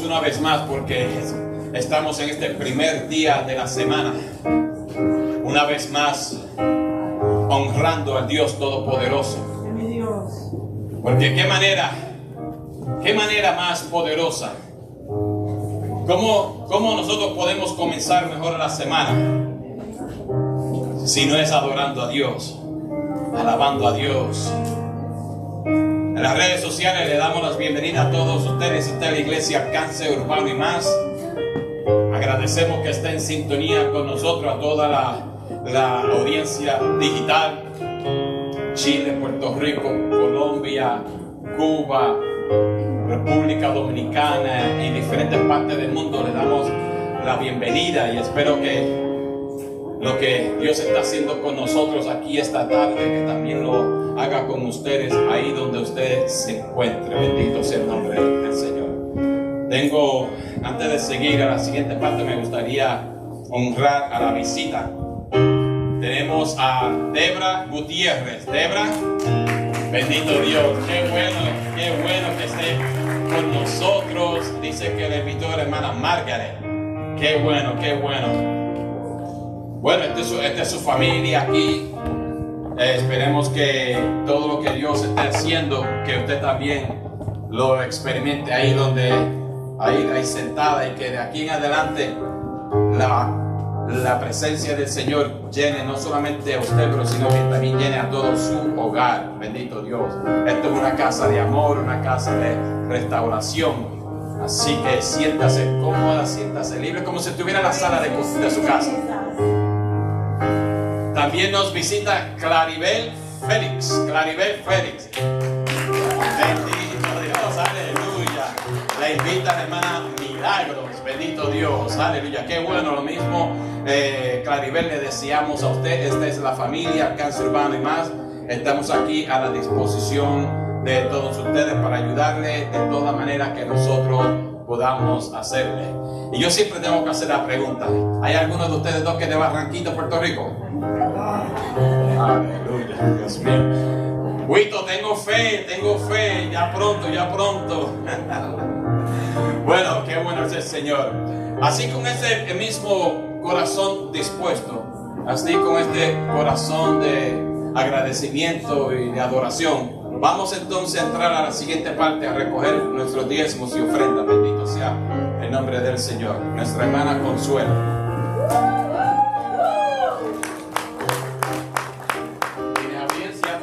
una vez más porque estamos en este primer día de la semana. Una vez más honrando al Dios Todopoderoso. Porque qué manera más poderosa. ¿Cómo nosotros podemos comenzar mejor la semana si no es adorando a Dios, alabando a Dios? En las redes sociales le damos las bienvenidas a todos ustedes. Esta es la iglesia Cáncer Urbano y más. Agradecemos que esté en sintonía con nosotros, a toda la audiencia digital. Chile, Puerto Rico, Colombia, Cuba, República Dominicana y diferentes partes del mundo. Le damos la bienvenida y espero que lo que Dios está haciendo con nosotros aquí esta tarde, que también lo haga con ustedes ahí donde usted se encuentre. Bendito sea el nombre del Señor. Antes de seguir a la siguiente parte, me gustaría honrar a la visita. Tenemos a Debra Gutiérrez. Debra, bendito Dios, qué bueno que esté con nosotros. Dice que le invitó a la hermana Margaret. Qué bueno. Bueno, esta es su familia aquí. Esperemos que todo lo que Dios esté haciendo, que usted también lo experimente ahí sentada, y que de aquí en adelante la presencia del Señor llene no solamente a usted, pero sino que también llene a todo su hogar. Bendito Dios. Esto es una casa de amor, una casa de restauración. Así que siéntase cómoda, siéntase libre, como si estuviera en la sala de su casa. También nos visita Claribel Félix. Bendito Dios, aleluya. La invita la hermana Milagros. Bendito Dios, aleluya. Qué bueno, lo mismo. Claribel, le deseamos a usted. Esta es la familia Cáncer Urbano y más. Estamos aquí a la disposición de todos ustedes para ayudarle de toda manera que nosotros podamos hacerle. Y yo siempre tengo que hacer la pregunta: ¿hay alguno de ustedes dos que es de Barranquita, Puerto Rico? Aleluya, Dios mío. Huito, tengo fe, ya pronto. Bueno, qué bueno es el Señor. Así, con ese mismo corazón dispuesto, así con este corazón de agradecimiento y de adoración, vamos entonces a entrar a la siguiente parte, a recoger nuestros diezmos y ofrendas. Bendito sea el nombre del Señor. Nuestra hermana Consuelo.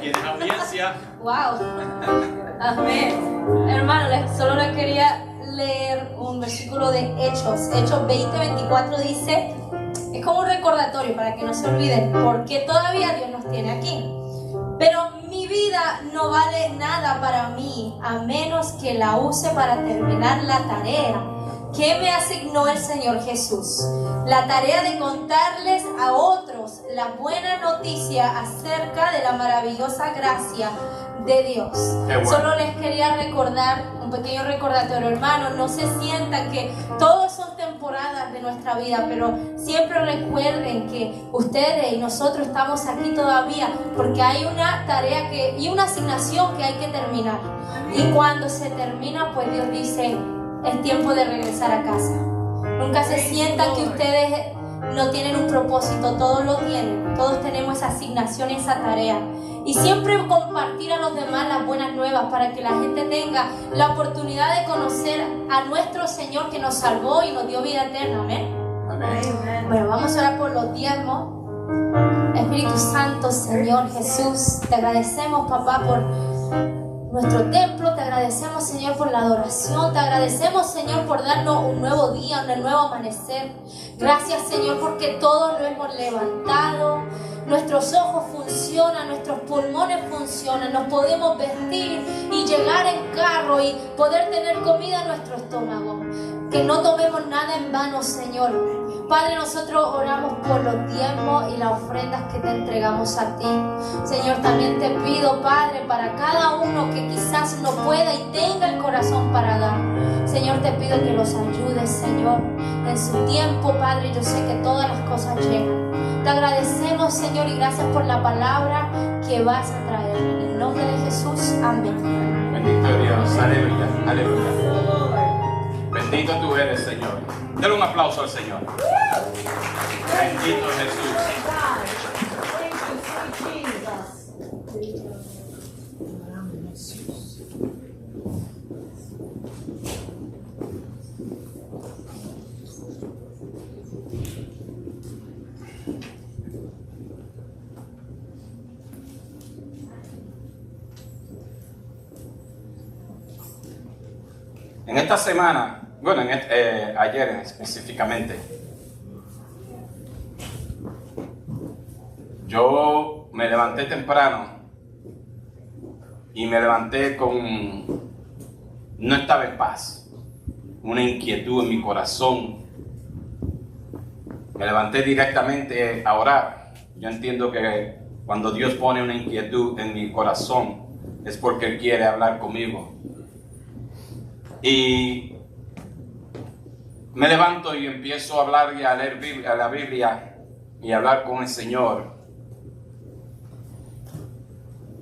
¿Tienes audiencia? Wow. Amén. Hermano, solo les quería leer un versículo de Hechos 20:24. Dice, es como un recordatorio para que no se olviden, porque todavía Dios nos tiene aquí. Pero mi vida no vale nada para mí, a menos que la use para terminar la tarea que me asignó el Señor Jesús. La tarea de contarles a otros la buena noticia acerca de la maravillosa gracia de Dios. Bueno. Solo les quería recordar, un pequeño recordatorio, hermanos. No se sientan que todos son temporadas de nuestra vida, pero siempre recuerden que ustedes y nosotros estamos aquí todavía porque hay una tarea y una asignación que hay que terminar. Y cuando se termina, pues Dios dice: es tiempo de regresar a casa. Nunca se sientan que ustedes no tienen un propósito, todos lo tienen. Todos tenemos esa asignación, esa tarea. Y siempre compartir a los demás las buenas nuevas para que la gente tenga la oportunidad de conocer a nuestro Señor que nos salvó y nos dio vida eterna. Amén. Amén. Bueno, vamos a orar por los diezmos. Espíritu Santo, Señor Jesús, te agradecemos, papá, por nuestro templo. Te agradecemos, Señor, por la adoración. Te agradecemos, Señor, por darnos un nuevo día, un nuevo amanecer. Gracias, Señor, porque todos lo hemos levantado. Nuestros ojos funcionan, nuestros pulmones funcionan, nos podemos vestir y llegar en carro y poder tener comida en nuestro estómago. Que no tomemos nada en vano, Señor. Padre, nosotros oramos por los diezmos y las ofrendas que te entregamos a ti. Señor, también te pido, Padre, para cada uno que quizás no pueda y tenga el corazón para dar. Señor, te pido que los ayudes, Señor, en su tiempo, Padre. Yo sé que todas las cosas llegan. Te agradecemos, Señor, y gracias por la palabra que vas a traer. En el nombre de Jesús, amén. Bendito Dios, aleluya, aleluya. Bendito tú eres, Señor. Dale un aplauso al Señor. Bendito Jesús. En esta semana, bueno, ayer específicamente, yo me levanté temprano y me levanté no estaba en paz, una inquietud en mi corazón. Me levanté directamente a orar. Yo entiendo que cuando Dios pone una inquietud en mi corazón es porque Él quiere hablar conmigo. Y me levanto y empiezo a hablar y a leer la Biblia y a hablar con el Señor.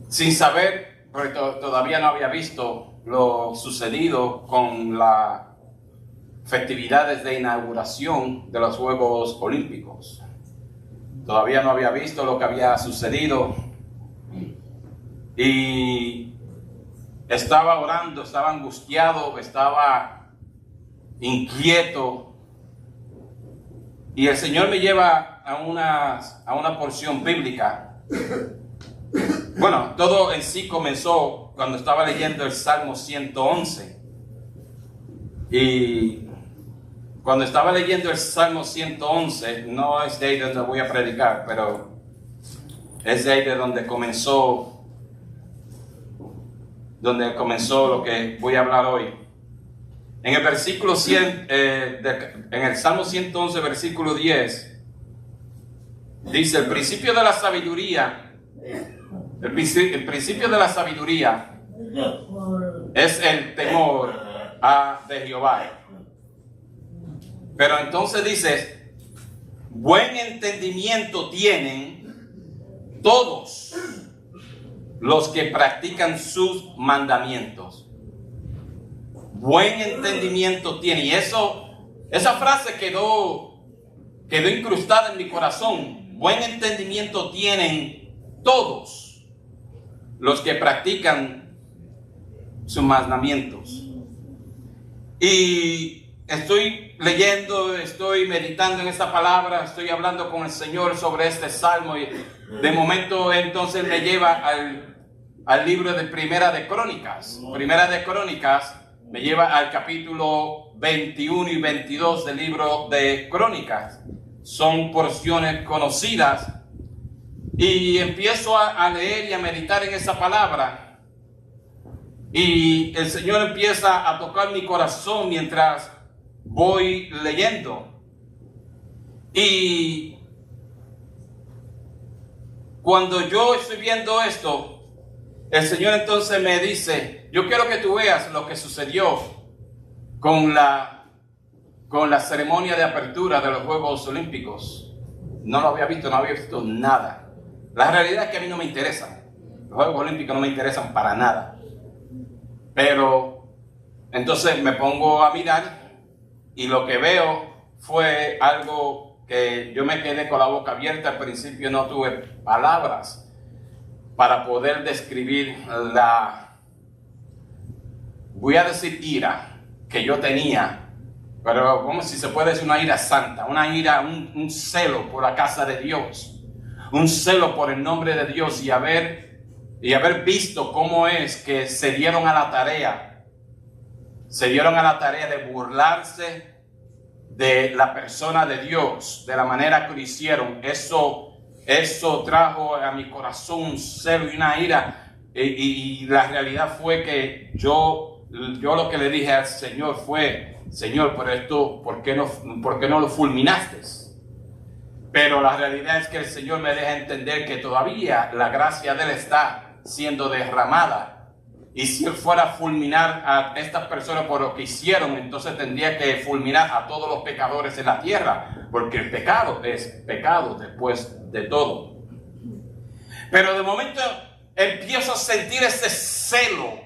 Sin saber, porque todavía no había visto lo sucedido con las festividades de inauguración de los Juegos Olímpicos. Todavía no había visto lo que había sucedido. Y estaba orando, estaba angustiado, estaba inquieto. Y el Señor me lleva a una porción bíblica. Bueno, todo en sí comenzó cuando estaba leyendo el Salmo 111. Y cuando estaba leyendo el Salmo 111, no es de ahí donde voy a predicar, pero es de ahí de donde comenzó lo que voy a hablar hoy. En el versículo 100, en el Salmo 111, versículo 10, dice: el principio de la sabiduría, el principio de la sabiduría es el temor de Jehová. Pero entonces dice: buen entendimiento tienen todos los que practican sus mandamientos. Buen entendimiento tienen. Y esa frase quedó incrustada en mi corazón. Buen entendimiento tienen todos los que practican sus mandamientos. Y estoy leyendo, estoy meditando en esa palabra, estoy hablando con el Señor sobre este salmo, y de momento entonces me lleva al libro de Primera de Crónicas. Primera de Crónicas me lleva al capítulo 21 y 22 del libro de Crónicas. Son porciones conocidas. Y empiezo a leer y a meditar en esa palabra. Y el Señor empieza a tocar mi corazón mientras voy leyendo. Y cuando yo estoy viendo esto, el Señor entonces me dice: yo quiero que tú veas lo que sucedió con la ceremonia de apertura de los Juegos Olímpicos. No lo había visto, no había visto nada. La realidad es que a mí no me interesan. Los Juegos Olímpicos no me interesan para nada. Pero entonces me pongo a mirar y lo que veo fue algo que yo me quedé con la boca abierta. Al principio no tuve palabras para poder describir voy a decir ira que yo tenía, pero como si se puede decir una ira santa, una ira, un celo por la casa de Dios, un celo por el nombre de Dios, y haber visto cómo es que se dieron a la tarea de burlarse de la persona de Dios, de la manera que lo hicieron. Eso trajo a mi corazón un celo y una ira, y la realidad fue que yo lo que le dije al Señor fue: Señor, por esto, ¿por qué no lo fulminaste? Pero la realidad es que el Señor me deja entender que todavía la gracia de Él está siendo derramada. Y si Él fuera a fulminar a estas personas por lo que hicieron, entonces tendría que fulminar a todos los pecadores en la tierra, porque el pecado es pecado después de todo. Pero de momento empiezo a sentir este celo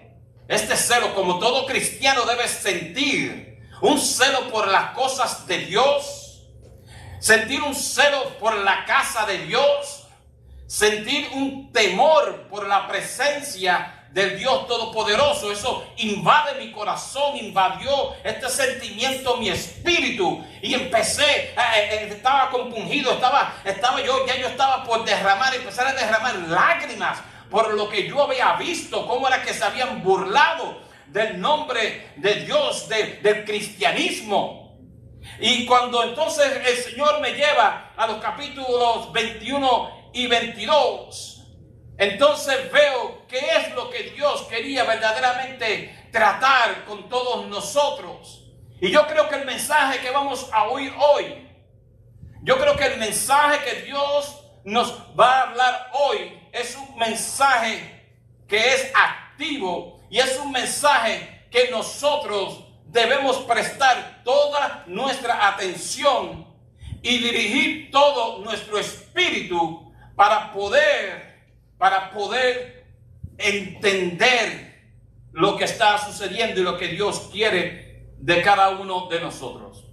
como todo cristiano debe sentir un celo por las cosas de Dios, sentir un celo por la casa de Dios, sentir un temor por la presencia del Dios Todopoderoso. Eso invade mi corazón, invadió este sentimiento mi espíritu, y empecé, estaba compungido, yo estaba por empezar a derramar lágrimas por lo que yo había visto, cómo era que se habían burlado del nombre de Dios, del cristianismo. Y cuando entonces el Señor me lleva a los capítulos 21 y 22, entonces veo qué es lo que Dios quería verdaderamente tratar con todos nosotros. Y yo creo que el mensaje que vamos a oír hoy, yo creo que el mensaje que Dios nos va a hablar hoy es un mensaje que es activo, y es un mensaje que nosotros debemos prestar toda nuestra atención y dirigir todo nuestro espíritu para poder entender lo que está sucediendo y lo que Dios quiere de cada uno de nosotros.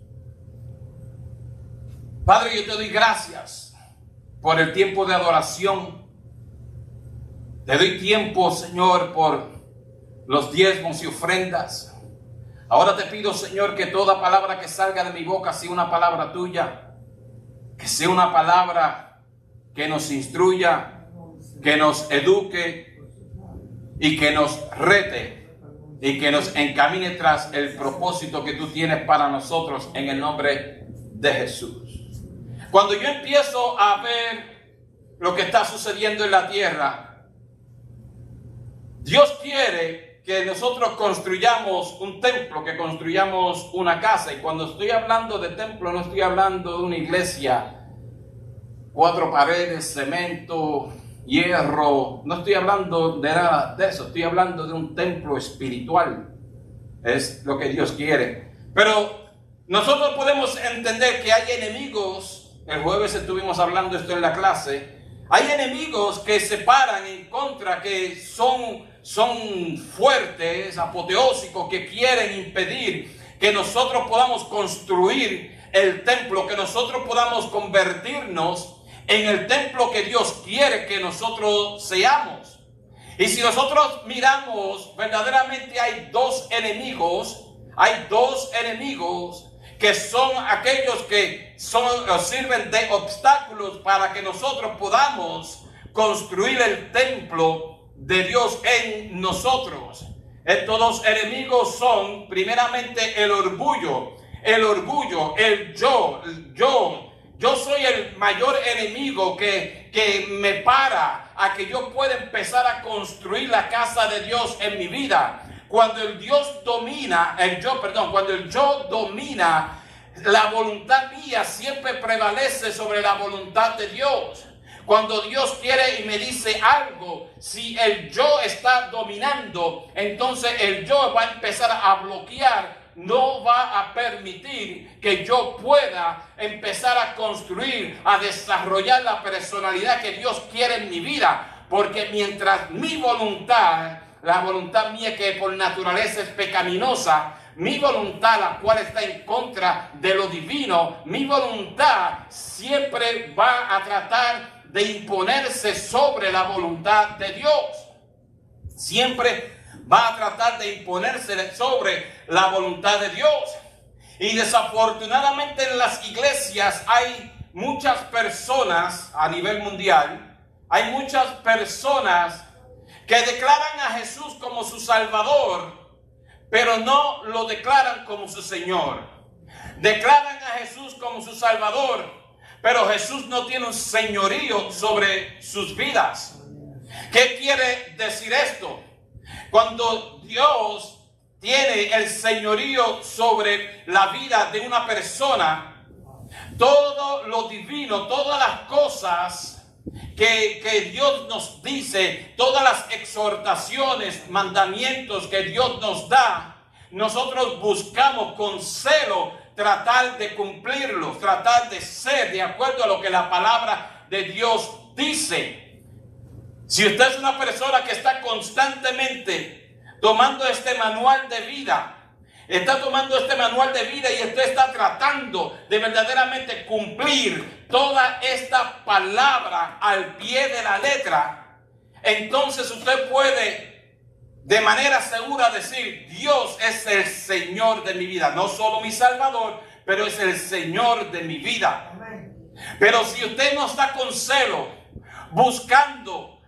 Padre, yo te doy gracias por el tiempo de adoración. Te doy tiempo, Señor, por los diezmos y ofrendas. Ahora te pido, Señor, que toda palabra que salga de mi boca sea una palabra tuya, que sea una palabra que nos instruya, que nos eduque y que nos rete y que nos encamine tras el propósito que tú tienes para nosotros, en el nombre de Jesús. Cuando yo empiezo a ver lo que está sucediendo en la tierra, Dios quiere que nosotros construyamos un templo, que construyamos una casa. Y cuando estoy hablando de templo, no estoy hablando de una iglesia, 4 paredes, cemento, hierro. No estoy hablando de nada de eso. Estoy hablando de un templo espiritual. Es lo que Dios quiere. Pero nosotros podemos entender que hay enemigos. El jueves estuvimos hablando esto en la clase. Hay enemigos que se paran en contra, que son fuertes, apoteósicos, que quieren impedir que nosotros podamos construir el templo, que nosotros podamos convertirnos en el templo que Dios quiere que nosotros seamos. Y si nosotros miramos, verdaderamente hay dos enemigos que son aquellos que sirven de obstáculos para que nosotros podamos construir el templo de Dios en nosotros. Estos dos enemigos son primeramente el orgullo, el yo. Yo soy el mayor enemigo que me para a que yo pueda empezar a construir la casa de Dios en mi vida. Cuando el yo domina, la voluntad mía siempre prevalece sobre la voluntad de Dios. Cuando Dios quiere y me dice algo, si el yo está dominando, entonces el yo va a empezar a bloquear, no va a permitir que yo pueda empezar a construir, a desarrollar la personalidad que Dios quiere en mi vida. Porque mientras mi voluntad, la voluntad mía que por naturaleza es pecaminosa, mi voluntad, la cual está en contra de lo divino, mi voluntad siempre va a tratar de imponerse sobre la voluntad de Dios. Siempre va a tratar de imponerse sobre la voluntad de Dios. Y desafortunadamente en las iglesias hay muchas personas a nivel mundial, hay muchas personas que declaran a Jesús como su Salvador, pero no lo declaran como su Señor. Declaran a Jesús como su Salvador, pero Jesús no tiene un señorío sobre sus vidas. ¿Qué quiere decir esto? Cuando Dios tiene el señorío sobre la vida de una persona, todo lo divino, todas las cosas que Dios nos dice, todas las exhortaciones, mandamientos que Dios nos da, nosotros buscamos con celo tratar de cumplirlos, tratar de ser de acuerdo a lo que la palabra de Dios dice. Si usted es una persona que está constantemente tomando este manual de vida está tomando este manual de vida y usted está tratando de verdaderamente cumplir toda esta palabra al pie de la letra, entonces usted puede de manera segura decir: Dios es el Señor de mi vida, no solo mi Salvador, pero es el Señor de mi vida. Pero si usted no está con celo, buscando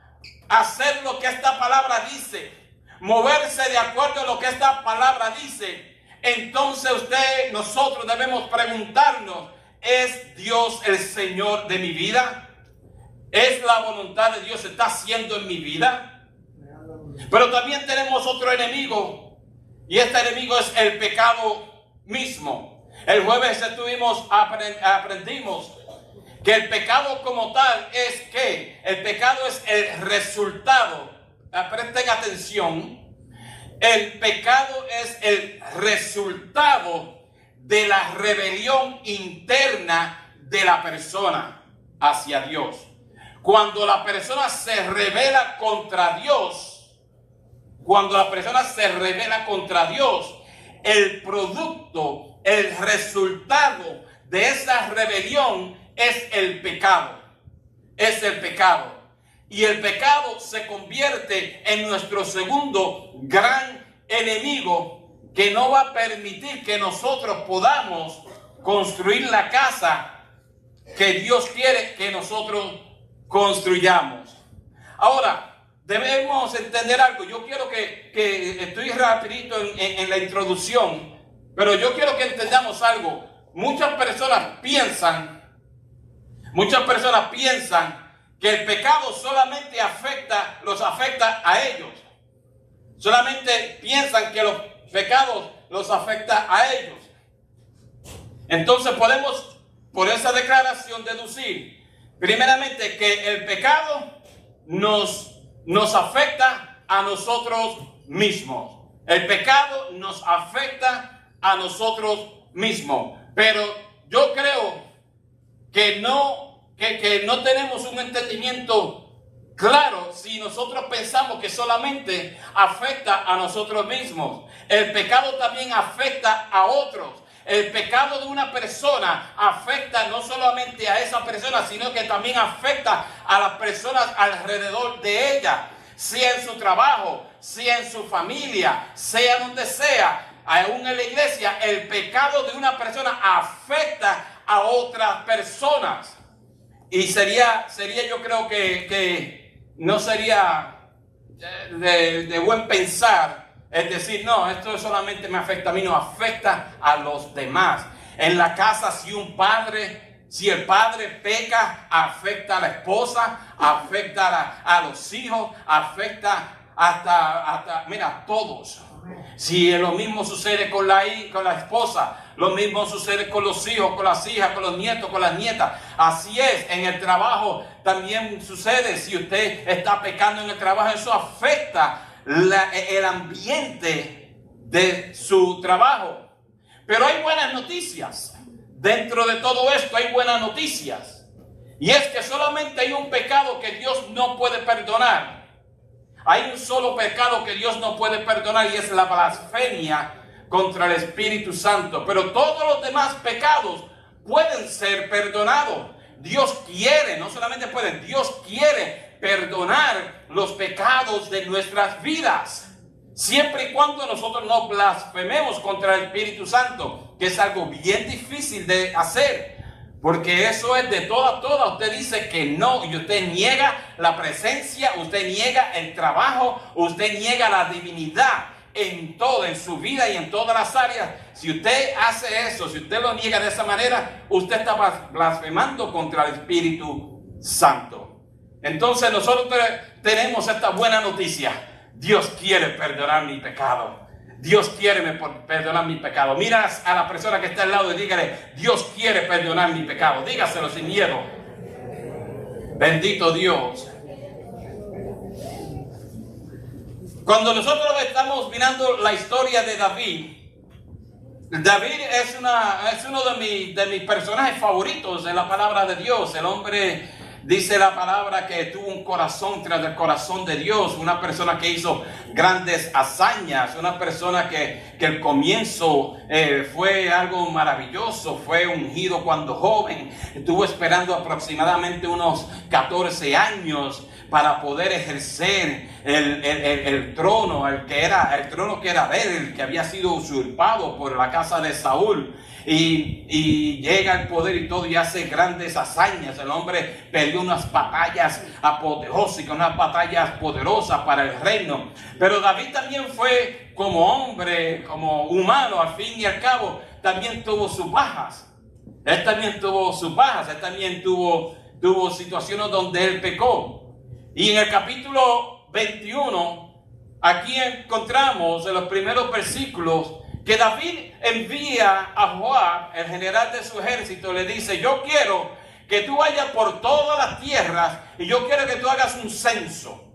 hacer lo que esta palabra dice, moverse de acuerdo a lo que esta palabra dice, entonces nosotros debemos preguntarnos: ¿es Dios el Señor de mi vida? ¿Es la voluntad de Dios está haciendo en mi vida? Pero también tenemos otro enemigo, y este enemigo es el pecado mismo. El jueves aprendimos que el pecado como tal es que el pecado es el resultado. Presten atención. El pecado es el resultado de la rebelión interna de la persona hacia Dios. Cuando la persona se rebela contra Dios, el producto, el resultado de esa rebelión es el pecado. Y el pecado se convierte en nuestro segundo gran enemigo, que no va a permitir que nosotros podamos construir la casa que Dios quiere que nosotros construyamos. Ahora, debemos entender algo. Yo quiero que estoy rapidito en la introducción, pero yo quiero que entendamos algo. Muchas personas piensan que el pecado solamente los afecta a ellos. Solamente piensan que los pecados los afecta a ellos. Entonces podemos, por esa declaración, deducir primeramente que el pecado nos afecta a nosotros mismos. El pecado nos afecta a nosotros mismos. Pero yo creo que no tenemos un entendimiento claro si nosotros pensamos que solamente afecta a nosotros mismos. El pecado también afecta a otros. El pecado de una persona afecta no solamente a esa persona, sino que también afecta a las personas alrededor de ella, sea en su trabajo, sea en su familia, sea donde sea. Aún en la iglesia, el pecado de una persona afecta a otras personas. Y sería yo creo que no sería de buen pensar, es decir, no, esto solamente me afecta a mí, no, afecta a los demás. En la casa, si el padre peca, afecta a la esposa, afecta a los hijos, afecta hasta a todos. Si lo mismo sucede con la esposa, lo mismo sucede con los hijos, con las hijas, con los nietos, con las nietas. Así es, en el trabajo también sucede. Si usted está pecando en el trabajo, eso afecta el ambiente de su trabajo. Pero hay buenas noticias. Dentro de todo esto hay buenas noticias. Y es que solamente hay un pecado que Dios no puede perdonar. Hay un solo pecado que Dios no puede perdonar, y es la blasfemia contra el Espíritu Santo. Pero todos los demás pecados pueden ser perdonados. Dios quiere, no solamente puede, Dios quiere perdonar los pecados de nuestras vidas, siempre y cuando nosotros no blasfememos contra el Espíritu Santo, que es algo bien difícil de hacer. Porque eso es de toda. Usted dice que no, y usted niega la presencia, usted niega el trabajo, usted niega la divinidad en todo, en su vida y en todas las áreas. Si usted hace eso, si usted lo niega de esa manera, usted está blasfemando contra el Espíritu Santo. Entonces nosotros tenemos esta buena noticia. Dios quiere perdonar mi pecado. Dios quiere perdonar mi pecado. Mira a la persona que está al lado y dígale: Dios quiere perdonar mi pecado. Dígaselo sin miedo. Bendito Dios. Cuando nosotros estamos mirando la historia de David es uno de mis personajes favoritos en la palabra de Dios. El hombre Dice la palabra que tuvo un corazón tras el corazón de Dios, una persona que hizo grandes hazañas, una persona que el comienzo fue algo maravilloso, fue ungido cuando joven, estuvo esperando aproximadamente unos 14 años para poder ejercer el trono, el trono que era de él, el que había sido usurpado por la casa de Saúl. Y llega al poder y todo y hace grandes hazañas. El hombre peleó unas batallas apoteósicas, unas batallas poderosas para el reino. Pero David también fue como hombre, como humano, al fin y al cabo, también tuvo sus bajas. Él también tuvo sus bajas, él también tuvo situaciones donde él pecó. Y en el capítulo 21, aquí encontramos en los primeros versículos que David envía a Joab, el general de su ejército, le dice: yo quiero que tú vayas por todas las tierras y yo quiero que tú hagas un censo.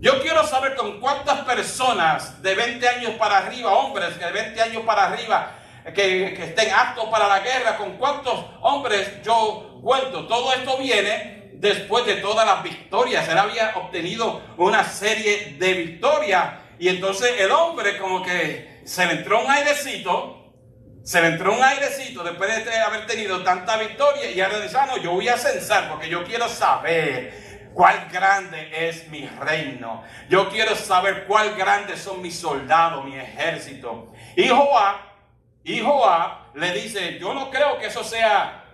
Yo quiero saber con cuántas personas de 20 años para arriba, hombres de 20 años para arriba, que estén aptos para la guerra, con cuántos hombres yo cuento. Todo esto viene después de todas las victorias. Él había obtenido una serie de victorias y entonces el hombre como que se le entró un airecito después de haber tenido tanta victoria y ahora dice: no, yo voy a censar porque yo quiero saber cuál grande es mi reino. Yo quiero saber cuál grandes son mis soldados, mi ejército. Y Joab le dice: yo no creo que eso sea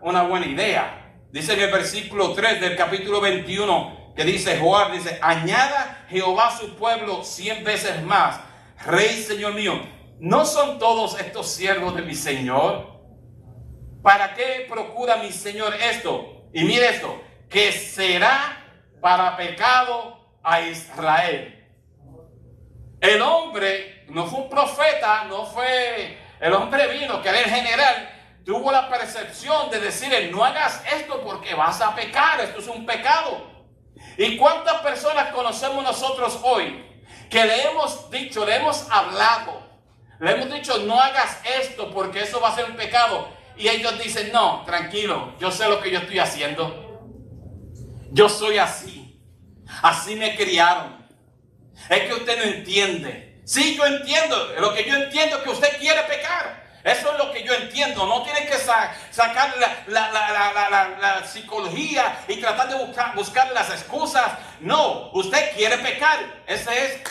una buena idea. Dice en el versículo 3 del capítulo 21 que dice Joab, dice: añada Jehová a su pueblo 100 veces más. Rey, Señor mío, ¿no son todos estos siervos de mi Señor? ¿Para qué procura mi Señor esto? Y mire esto, que será para pecado a Israel. El hombre no fue un profeta, el hombre vino, que era el general, tuvo la percepción de decirle: no hagas esto porque vas a pecar, esto es un pecado. ¿Y cuántas personas conocemos nosotros hoy que le hemos dicho, le hemos hablado, le hemos dicho: no hagas esto porque eso va a ser un pecado? Y ellos dicen: no, tranquilo, yo sé lo que yo estoy haciendo. Yo soy así me criaron. Es que usted no entiende. Sí, yo entiendo. Lo que yo entiendo es que usted quiere pecar. Eso es lo que yo entiendo. No tiene que sacar la psicología y tratar de buscar las excusas. No, usted quiere pecar. Ese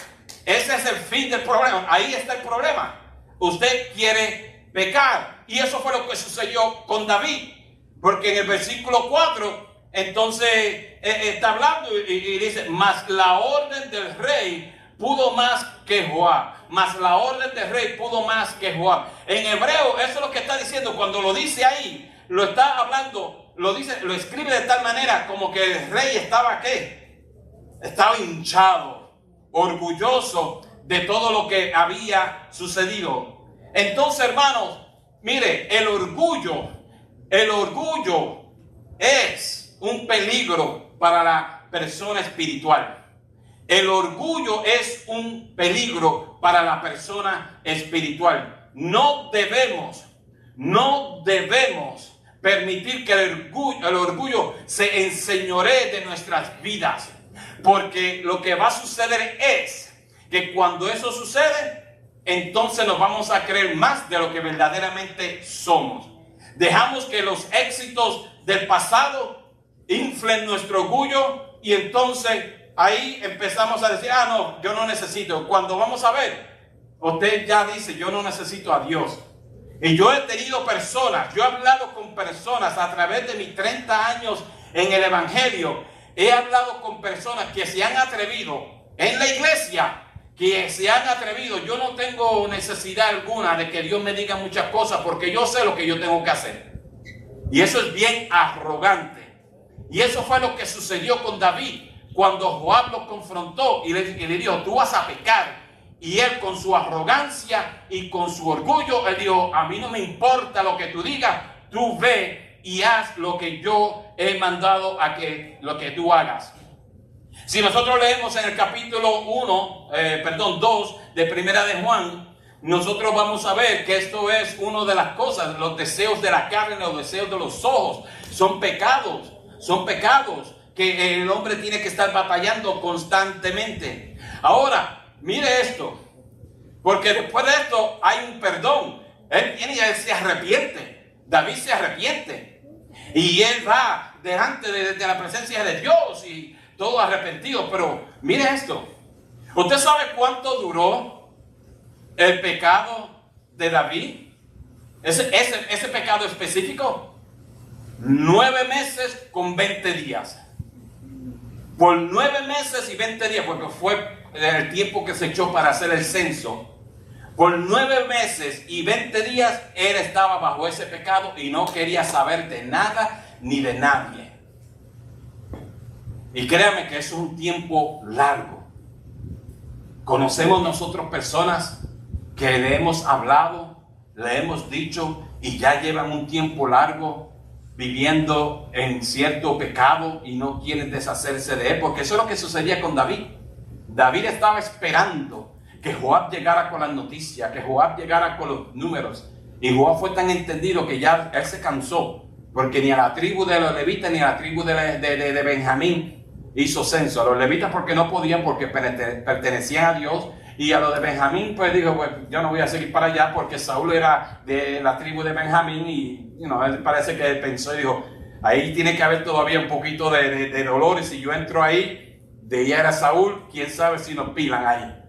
es el fin del problema. Ahí está el problema. Usted quiere pecar. Y eso fue lo que sucedió con David. Porque en el versículo 4, entonces está hablando y dice: mas la orden del rey pudo más que Joab. Mas la orden del rey pudo más que Joab. En hebreo, eso es lo que está diciendo. Cuando lo dice ahí, lo está hablando, lo escribe de tal manera como que el rey estaba ¿qué? Estaba hinchado, orgulloso de todo lo que había sucedido. Entonces, hermanos, mire, el orgullo es un peligro para la persona espiritual. El orgullo es un peligro para la persona espiritual. No debemos permitir que el orgullo se enseñoree de nuestras vidas. Porque lo que va a suceder es que cuando eso sucede, entonces nos vamos a creer más de lo que verdaderamente somos. Dejamos que los éxitos del pasado inflen nuestro orgullo y entonces ahí empezamos a decir: no, yo no necesito. Cuando vamos a ver, usted ya dice: yo no necesito a Dios. Y yo he tenido personas, yo he hablado con personas a través de mis 30 años en el Evangelio. He hablado con personas que se han atrevido en la iglesia, yo no tengo necesidad alguna de que Dios me diga muchas cosas porque yo sé lo que yo tengo que hacer. Y eso es bien arrogante. Y eso fue lo que sucedió con David cuando Joab lo confrontó y le dijo: tú vas a pecar. Y él, con su arrogancia y con su orgullo, él dijo: a mí no me importa lo que tú digas, tú ve y haz lo que yo he mandado lo que tú hagas. Si nosotros leemos en el capítulo 2 de Primera de Juan, nosotros vamos a ver que esto es una de las cosas, los deseos de la carne, los deseos de los ojos, Son pecados que el hombre tiene que estar batallando constantemente. Ahora, mire esto, porque después de esto hay un perdón. Él viene y él se arrepiente. David se arrepiente. Y él va delante de la presencia de Dios y todo arrepentido. Pero mire esto. ¿Usted sabe cuánto duró el pecado de David? Ese pecado específico. 9 meses con 20 días. Por 9 meses y 20 días, porque fue el tiempo que se echó para hacer el censo. Por 9 meses y 20 días él estaba bajo ese pecado y no quería saber de nada ni de nadie. Y créame que eso es un tiempo largo. Conocemos nosotros personas que le hemos hablado, le hemos dicho y ya llevan un tiempo largo viviendo en cierto pecado y no quieren deshacerse de él, porque eso es lo que sucedía con David. David estaba esperando que Joab llegara con las noticias, que Joab llegara con los números, y Joab fue tan entendido que ya él se cansó, porque ni a la tribu de los levitas ni a la tribu de Benjamín hizo censo. A los levitas porque no podían, porque pertenecían a Dios, y a los de Benjamín pues dijo, pues yo no voy a seguir para allá porque Saúl era de la tribu de Benjamín y él parece que pensó y dijo, ahí tiene que haber todavía un poquito de dolor, y si yo entro ahí, de ella era Saúl, quién sabe si nos pilan ahí.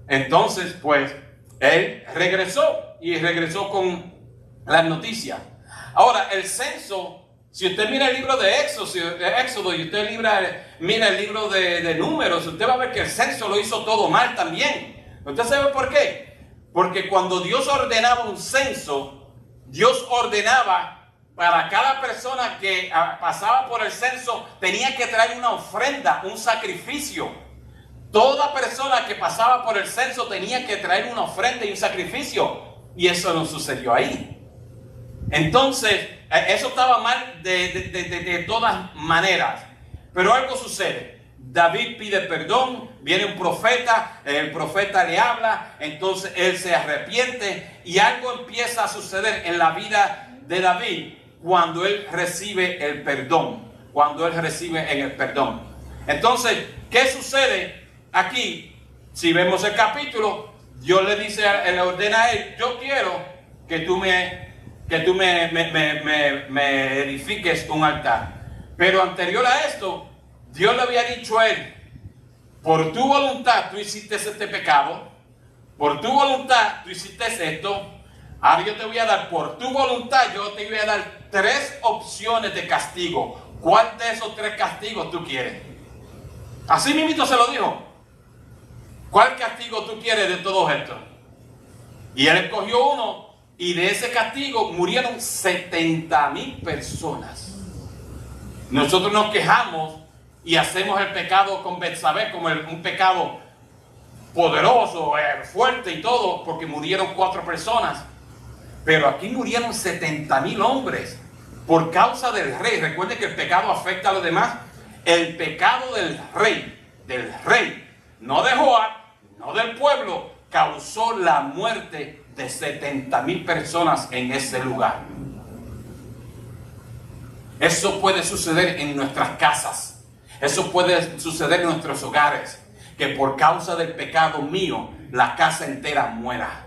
Entonces pues él regresó con las noticias. Ahora el censo, si usted mira el libro de Éxodo y usted mira el libro de Números, usted va a ver que el censo lo hizo todo mal también. ¿Usted sabe por qué? Porque cuando Dios ordenaba un censo, Dios ordenaba para cada persona que pasaba por el censo, tenía que traer una ofrenda, un sacrificio. Toda persona que pasaba por el censo tenía que traer una ofrenda y un sacrificio. Y eso no sucedió ahí. Entonces, eso estaba mal de todas maneras. Pero algo sucede. David pide perdón, viene un profeta, el profeta le habla, entonces él se arrepiente y algo empieza a suceder en la vida de David cuando él recibe el perdón. Entonces, ¿qué sucede aquí? Si vemos el capítulo, Dios le dice, le ordena a él, yo quiero que tú me edifiques un altar. Pero anterior a esto, Dios le había dicho a él, por tu voluntad tú hiciste este pecado, por tu voluntad tú hiciste esto, ahora yo te voy a dar, por tu voluntad yo te voy a dar 3 opciones de castigo. ¿Cuál de esos 3 castigos tú quieres? Así mismo se lo dijo. ¿Cuál castigo tú quieres de todo esto? Y él escogió uno, y de ese castigo murieron 70,000 personas. Nosotros nos quejamos y hacemos el pecado con Betsabé como un pecado poderoso, fuerte y todo, porque murieron 4 personas. Pero aquí murieron 70,000 hombres por causa del rey. Recuerden que el pecado afecta a los demás. El pecado del rey, no de Joab, no del pueblo, causó la muerte de 70,000 personas en ese lugar. Eso puede suceder en nuestras casas. Eso puede suceder en nuestros hogares. Que por causa del pecado mío, la casa entera muera.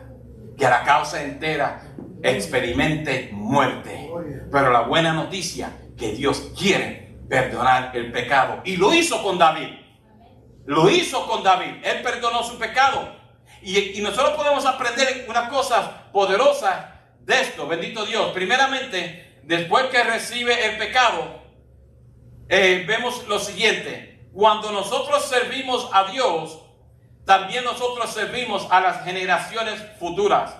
Que la casa entera experimente muerte. Pero la buena noticia, que Dios quiere perdonar el pecado. Y lo hizo con David. Él perdonó su pecado. Y nosotros podemos aprender unas cosas poderosas de esto. Bendito Dios. Primeramente, después que recibe el pecado, vemos lo siguiente. Cuando nosotros servimos a Dios, también nosotros servimos a las generaciones futuras.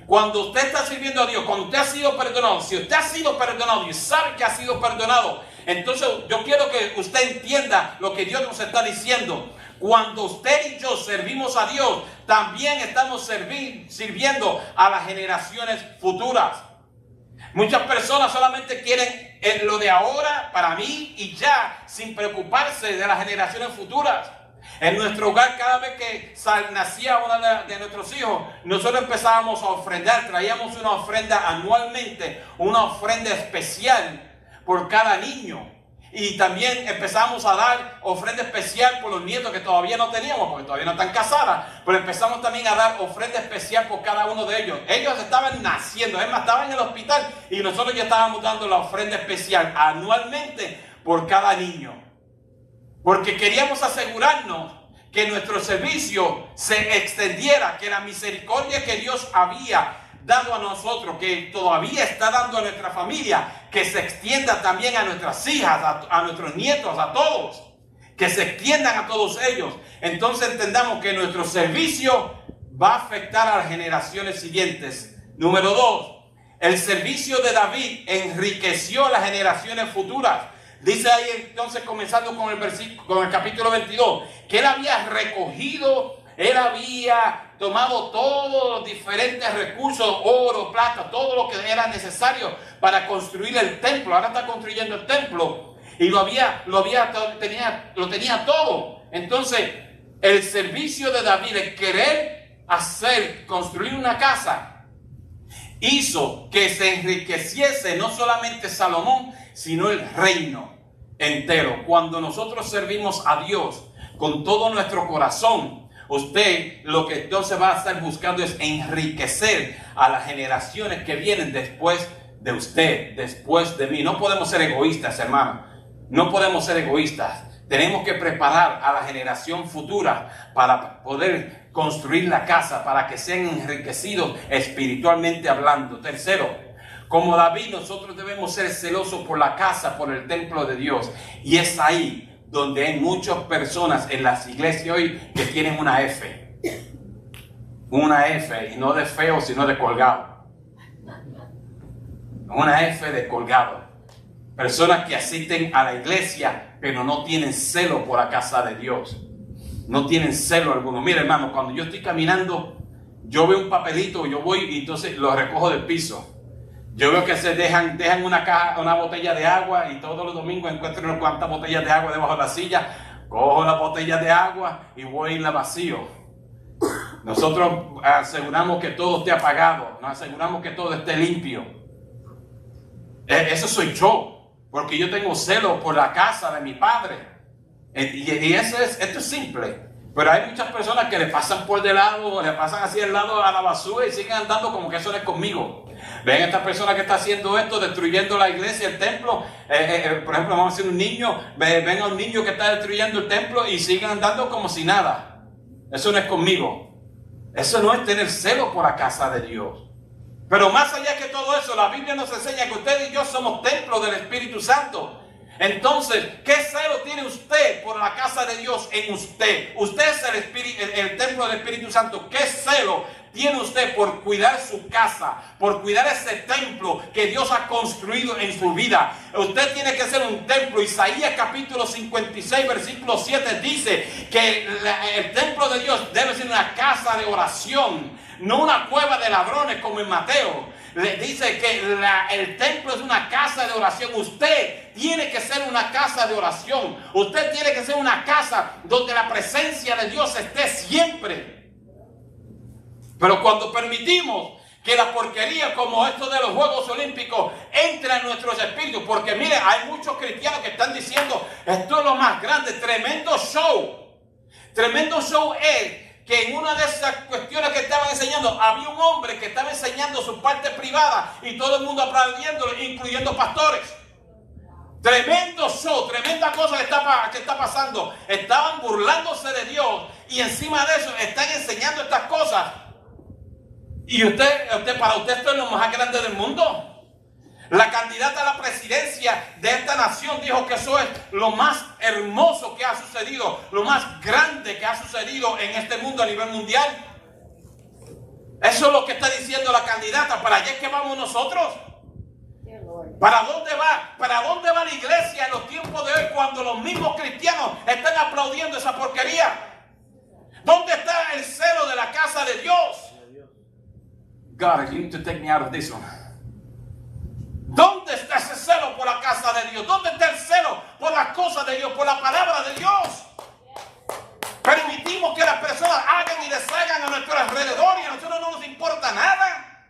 Cuando usted está sirviendo a Dios, cuando usted ha sido perdonado, si usted ha sido perdonado y sabe que ha sido perdonado, entonces yo quiero que usted entienda lo que Dios nos está diciendo. Cuando usted y yo servimos a Dios, también estamos sirviendo a las generaciones futuras. Muchas personas solamente quieren lo de ahora para mí y ya, sin preocuparse de las generaciones futuras. En nuestro hogar, cada vez que nacía uno de nuestros hijos, nosotros empezábamos a ofrendar, traíamos una ofrenda anualmente, una ofrenda especial, por cada niño. Y también empezamos a dar ofrenda especial por los nietos que todavía no teníamos, porque todavía no están casadas. Pero empezamos también a dar ofrenda especial por cada uno de ellos. Ellos estaban naciendo, es más, estaban en el hospital y nosotros ya estábamos dando la ofrenda especial anualmente por cada niño. Porque queríamos asegurarnos que nuestro servicio se extendiera, que la misericordia que Dios había dado a nosotros, que todavía está dando a nuestra familia, que se extienda también a nuestras hijas, a nuestros nietos, a todos, que se extiendan a todos ellos. Entonces entendamos que nuestro servicio va a afectar a las generaciones siguientes. Número 2, el servicio de David enriqueció a las generaciones futuras. Dice ahí entonces, comenzando con el capítulo 22, que él había recogido, él había tomado todos los diferentes recursos, oro, plata, todo lo que era necesario para construir el templo. Ahora está construyendo el templo y lo tenía todo. Entonces, el servicio de David, el querer construir una casa, hizo que se enriqueciese no solamente Salomón, sino el reino entero. Cuando nosotros servimos a Dios con todo nuestro corazón, usted lo que entonces va a estar buscando es enriquecer a las generaciones que vienen después de usted, después de mí. No podemos ser egoístas, hermano. No podemos ser egoístas. Tenemos que preparar a la generación futura para poder construir la casa, para que sean enriquecidos espiritualmente hablando. Tercero, como David, nosotros debemos ser celosos por la casa, por el templo de Dios. Y es ahí donde hay muchas personas en las iglesias hoy que tienen una F. Una F, y no de feo, sino de colgado. Una F de colgado. Personas que asisten a la iglesia, pero no tienen celo por la casa de Dios. No tienen celo alguno. Mira, hermano, cuando yo estoy caminando, yo veo un papelito, yo voy y entonces lo recojo del piso. Yo veo que se dejan una botella de agua y todos los domingos encuentro unas cuantas botellas de agua debajo de la silla. Cojo la botella de agua y voy y la vacío. Nosotros aseguramos que todo esté apagado. Nos aseguramos que todo esté limpio. Eso soy yo, porque yo tengo celo por la casa de mi padre. Y esto es simple. Pero hay muchas personas que le pasan por de lado, le pasan así al lado a la basura y siguen andando como que eso no es conmigo. Ven esta persona que está haciendo esto, destruyendo la iglesia, el templo. Por ejemplo, vamos a decir un niño, ven a un niño que está destruyendo el templo y siguen andando como si nada. Eso no es conmigo. Eso no es tener celo por la casa de Dios. Pero más allá que todo eso, la Biblia nos enseña que usted y yo somos templos del Espíritu Santo. Entonces, ¿qué celo tiene usted por la casa de Dios en usted? Usted es el templo del Espíritu Santo. ¿Qué celo tiene usted por cuidar su casa, por cuidar ese templo que Dios ha construido en su vida? Usted tiene que ser un templo. Isaías capítulo 56, versículo 7 dice que el templo de Dios debe ser una casa de oración, no una cueva de ladrones como en Mateo. Le dice que el templo es una casa de oración. Usted tiene que ser una casa de oración. Usted tiene que ser una casa donde la presencia de Dios esté siempre. Pero cuando permitimos que la porquería como esto de los Juegos Olímpicos entre en nuestros espíritus, porque mire, hay muchos cristianos que están diciendo esto es lo más grande, tremendo show. Tremendo show es que en una de esas cuestiones que estaban enseñando, había un hombre que estaba enseñando su parte privada y todo el mundo aplaudiéndolo, incluyendo pastores. Tremendo show, tremenda cosa que está pasando. Estaban burlándose de Dios y encima de eso están enseñando estas cosas. Y para usted esto es lo más grande del mundo. La candidata a la presidencia de esta nación dijo que eso es lo más hermoso que ha sucedido, lo más grande que ha sucedido en este mundo a nivel mundial. Eso es lo que está diciendo la candidata. ¿Para allá es que vamos nosotros? ¿Para dónde va? ¿Para dónde va la iglesia en los tiempos de hoy cuando los mismos cristianos están aplaudiendo esa porquería? ¿Dónde está el celo de la casa de Dios? God, you need to take me out of this one. ¿Dónde está ese celo por la casa de Dios? ¿Dónde está el celo por las cosas de Dios, por la palabra de Dios? Permitimos que las personas hagan y deshagan a nuestro alrededor y a nosotros no nos importa nada.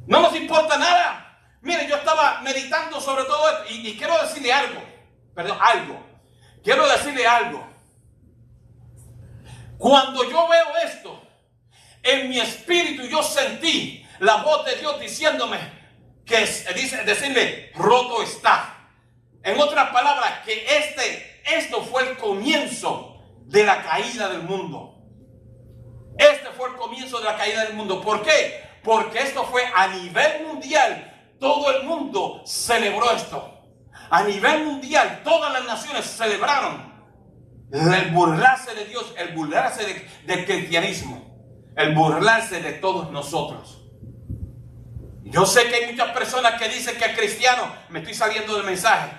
No nos importa nada. Mire, yo estaba meditando y quiero decirle algo. Quiero decirle algo. Cuando yo veo esto, en mi espíritu yo sentí la voz de Dios diciéndome que decirle, roto está. En otras palabras, que esto fue el comienzo de la caída del mundo. Este fue el comienzo de la caída del mundo. ¿Por qué? Porque esto fue a nivel mundial. Todo el mundo celebró esto. A nivel mundial, todas las naciones celebraron el burlarse de Dios, el burlarse del cristianismo, el burlarse de todos nosotros. Yo sé que hay muchas personas que dicen que el cristiano, me estoy saliendo del mensaje,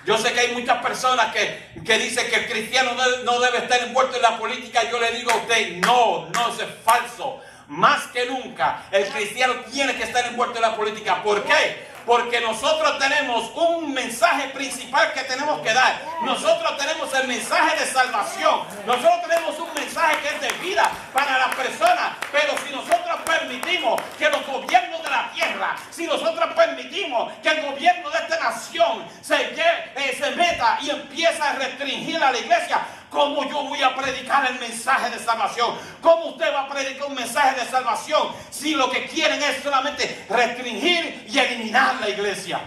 yo sé que hay muchas personas que dicen que el cristiano no debe estar envuelto en la política. Yo le digo a usted, no, eso es falso. Más que nunca, el cristiano tiene que estar envuelto en la política. ¿Por qué? Porque nosotros tenemos un mensaje principal que tenemos que dar. Nosotros tenemos el mensaje de salvación. Nosotros tenemos un mensaje que es de vida para las personas. Pero si nosotros permitimos que los gobiernos de la tierra, si nosotros permitimos que el gobierno de esta nación se meta y empieza a restringir a la iglesia, ¿cómo yo voy a predicar el mensaje de salvación? ¿Cómo usted va a predicar un mensaje de salvación si lo que quieren es solamente restringir y eliminar la iglesia?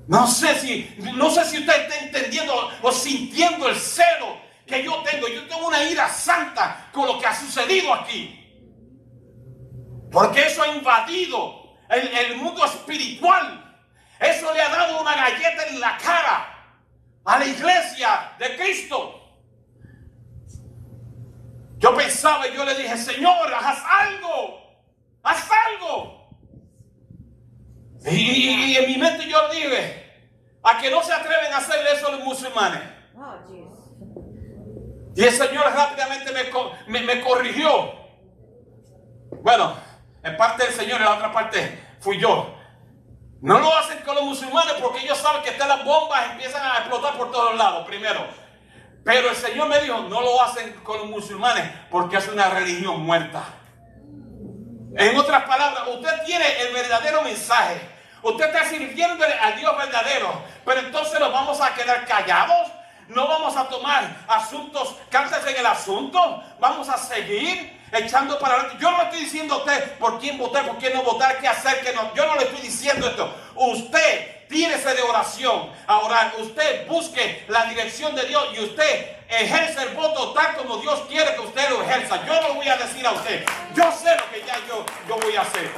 No sé si usted está entendiendo o sintiendo el celo que yo tengo. Yo tengo una ira santa con lo que ha sucedido aquí. Porque eso ha invadido el mundo espiritual. Eso le ha dado una galleta en la cara a la iglesia de Cristo. Yo pensaba y yo le dije, Señor, haz algo. Haz algo. Y en mi mente yo le dije, a que no se atreven a hacerle eso a los musulmanes. Y el Señor rápidamente me corrigió. Bueno, en parte el Señor, en la otra parte fui yo. No lo hacen con los musulmanes porque ellos saben que están las bombas, empiezan a explotar por todos lados primero. Pero el Señor me dijo, no lo hacen con los musulmanes porque es una religión muerta. En otras palabras, usted tiene el verdadero mensaje. Usted está sirviéndole al Dios verdadero. Pero entonces nos vamos a quedar callados. No vamos a tomar asuntos, cartas en el asunto. Vamos a seguir echando para adelante. Yo no le estoy diciendo a usted por quién votar, por quién no votar, qué hacer, qué no. Yo no le estoy diciendo esto. Usted tírese de oración a orar. Usted busque la dirección de Dios y usted ejerce el voto tal como Dios quiere que usted lo ejerza. Yo no lo voy a decir a usted. Yo sé lo que ya yo voy a hacer.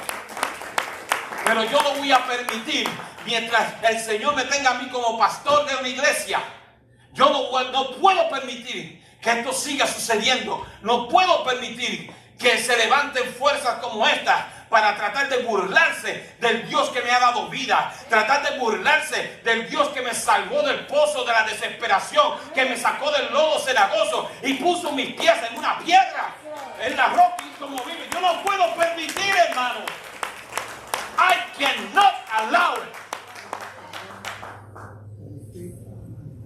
Pero yo no voy a permitir, mientras el Señor me tenga a mí como pastor de una iglesia, yo no puedo permitir que esto siga sucediendo. No puedo permitir que se levanten fuerzas como esta para tratar de burlarse del Dios que me ha dado vida, tratar de burlarse del Dios que me salvó del pozo de la desesperación, que me sacó del lodo cenagoso y puso mis pies en una piedra, en la roca y como vive. Yo no puedo permitir, hermano. I cannot allow it.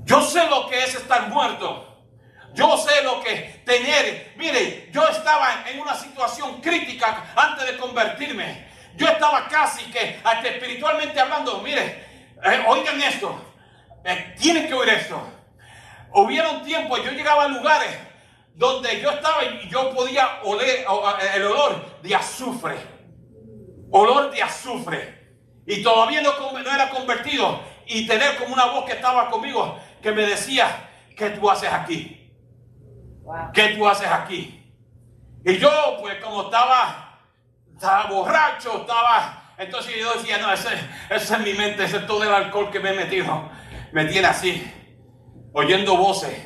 Yo sé lo que es estar muerto. Yo sé lo que tener. Mire, yo estaba en una situación crítica antes de convertirme. Yo estaba casi que, hasta espiritualmente hablando, mire, oigan esto. Tienen que oír esto. Hubieron tiempos, yo llegaba a lugares donde yo estaba y yo podía oler el olor de azufre. Olor de azufre. Y todavía no era convertido. Y tener como una voz que estaba conmigo que me decía, ¿qué tú haces aquí? Wow. ¿Qué tú haces aquí? Y yo, pues como estaba borracho, entonces yo decía, no, ese es mi mente, ese es todo el alcohol que me he metido. Me tiene así, oyendo voces.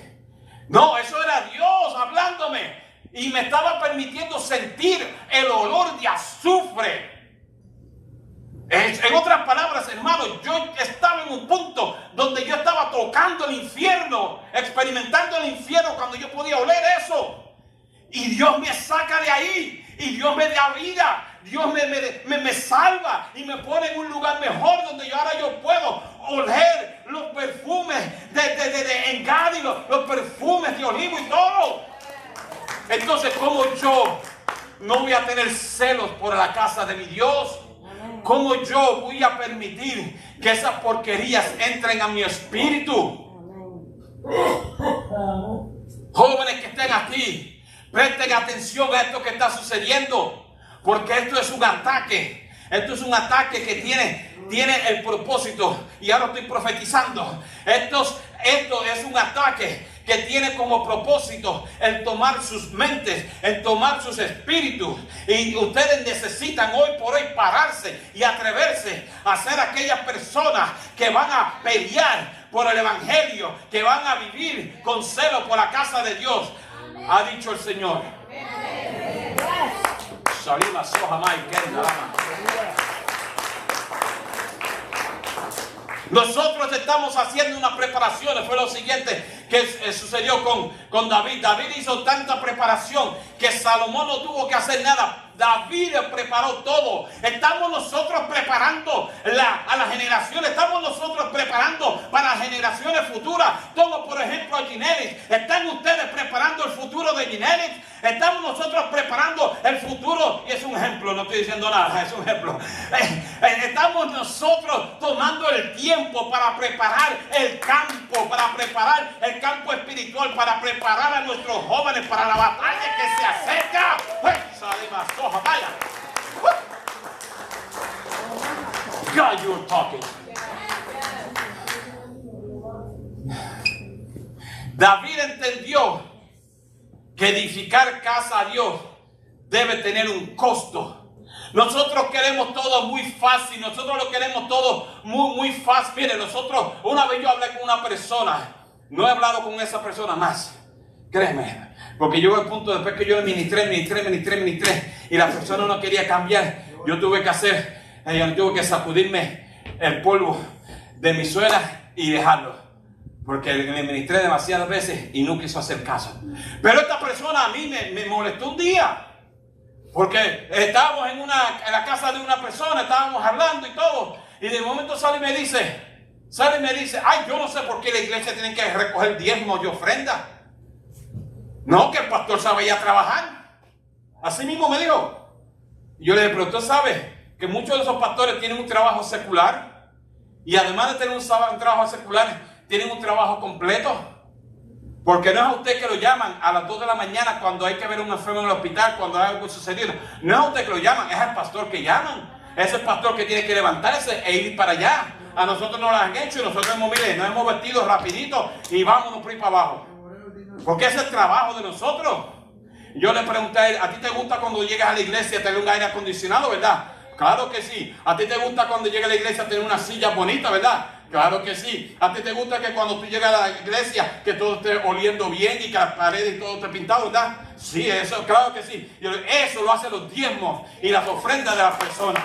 No, eso era Dios hablándome. Y me estaba permitiendo sentir el olor de azufre. En otras palabras, hermano, yo estaba en un punto donde yo estaba tocando el infierno, experimentando el infierno cuando yo podía oler eso. Y Dios me saca de ahí, y Dios me da vida, Dios me salva y me pone en un lugar mejor donde ahora yo puedo oler los perfumes de Engadi, los perfumes de olivo y todo. Entonces, ¿cómo yo no voy a tener celos por la casa de mi Dios? ¿Cómo yo voy a permitir que esas porquerías entren a mi espíritu? Jóvenes que estén aquí, presten atención a esto que está sucediendo, porque esto es un ataque. Esto es un ataque que tiene el propósito, y ahora estoy profetizando. Esto es un ataque que tiene como propósito el tomar sus mentes, el tomar sus espíritus. Y ustedes necesitan hoy por hoy pararse y atreverse a ser aquellas personas que van a pelear por el evangelio, que van a vivir con celo por la casa de Dios. Ha dicho el Señor. Salima soja maikenda. Nosotros estamos haciendo unas preparaciones. Fue lo siguiente que sucedió con David. David hizo tanta preparación que Salomón no tuvo que hacer nada. David preparó todo. Estamos nosotros preparando a las generaciones. Estamos nosotros preparando para las generaciones futuras. Tomo por ejemplo a Ginelis. ¿Están ustedes preparando el futuro de Ginelis? Estamos nosotros preparando el futuro. Y es un ejemplo, no estoy diciendo nada, es un ejemplo. Estamos nosotros tomando el tiempo para preparar el campo, para preparar el campo espiritual, para preparar a nuestros jóvenes para la batalla que se acerca. Vaya. God, you're talking. David entendió que edificar casa a Dios debe tener un costo. Nosotros queremos todo muy fácil. Nosotros lo queremos todo muy fácil. Mire, nosotros, una vez yo hablé con una persona. No he hablado con esa persona más. Créeme. Porque llegó el punto después que yo le ministré. Y la persona no quería cambiar. Yo tuve que sacudirme el polvo de mi suela y dejarlo. Porque le ministré demasiadas veces y no quiso hacer caso. Pero esta persona a mí me molestó un día. Porque estábamos en la casa de una persona, estábamos hablando y todo. Y de momento sale y me dice, ay, yo no sé por qué la iglesia tiene que recoger diezmos y ofrendas. No, que el pastor sabe ya trabajar. Así mismo me dijo. Y yo le dije, pero usted sabe que muchos de esos pastores tienen un trabajo secular. Y además de tener un trabajo secular, tienen un trabajo completo. Porque no es a usted que lo llaman a las 2 de la mañana cuando hay que ver a un enfermo en el hospital, cuando hay algo sucedido. No es a usted que lo llaman, es al pastor que llaman. Es el pastor que tiene que levantarse e ir para allá. A nosotros nos lo han hecho y nosotros nos hemos vestido rapidito y vámonos por ahí para abajo. Porque ese es el trabajo de nosotros. Yo le pregunté a él, ¿a ti te gusta cuando llegas a la iglesia tener un aire acondicionado, verdad? Claro que sí. ¿A ti te gusta cuando llegas a la iglesia tener una silla bonita, verdad? Claro que sí. ¿A ti te gusta que cuando tú llegas a la iglesia que todo esté oliendo bien y que las paredes y todo esté pintado, verdad? Sí, eso, claro que sí. Eso lo hacen los diezmos y las ofrendas de las personas.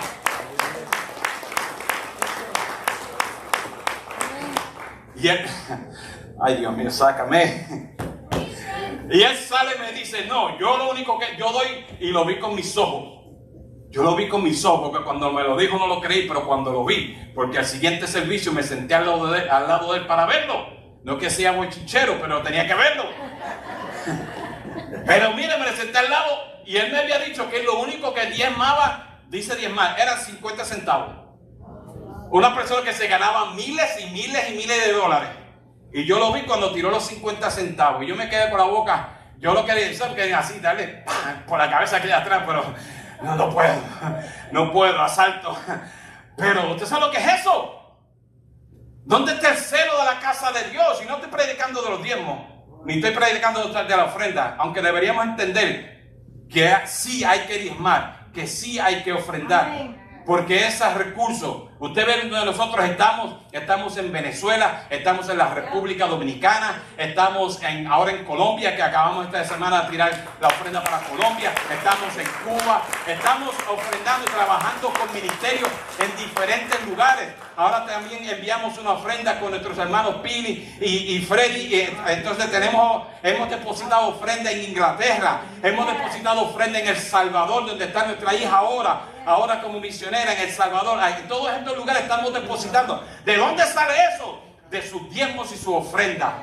Y él, ay Dios mío, sácame. Y él sale y me dice, no, yo lo único que yo doy, y lo vi con mis ojos. Yo lo vi con mis ojos, porque cuando me lo dijo no lo creí, pero cuando lo vi, porque al siguiente servicio me senté al lado de él para verlo. No que sea bochinchero, pero tenía que verlo. Pero mire, me senté al lado y él me había dicho que lo único que diezmaba, dice diezmar, eran 50 centavos. Una persona que se ganaba miles y miles y miles de dólares. Y yo lo vi cuando tiró los 50 centavos. Y yo me quedé con la boca. Yo lo quería decir, así, darle por la cabeza aquí de atrás, pero no puedo. No puedo, asalto. Pero ¿usted sabe lo que es eso? ¿Dónde está el celo de la casa de Dios? Y no estoy predicando de los diezmos, ni estoy predicando de la ofrenda. Aunque deberíamos entender que sí hay que diezmar, que sí hay que ofrendar. Porque esos recursos, usted ve donde nosotros estamos en Venezuela, estamos en la República Dominicana, estamos ahora en Colombia, que acabamos esta semana de tirar la ofrenda para Colombia, estamos en Cuba, estamos ofrendando y trabajando con ministerios en diferentes lugares. Ahora también enviamos una ofrenda con nuestros hermanos Pili y Freddy. Entonces hemos depositado ofrenda en Inglaterra, hemos depositado ofrenda en El Salvador, donde está nuestra hija ahora como misionera en El Salvador. En todos estos lugares estamos depositando. ¿De dónde sale eso? De sus diezmos y su ofrenda.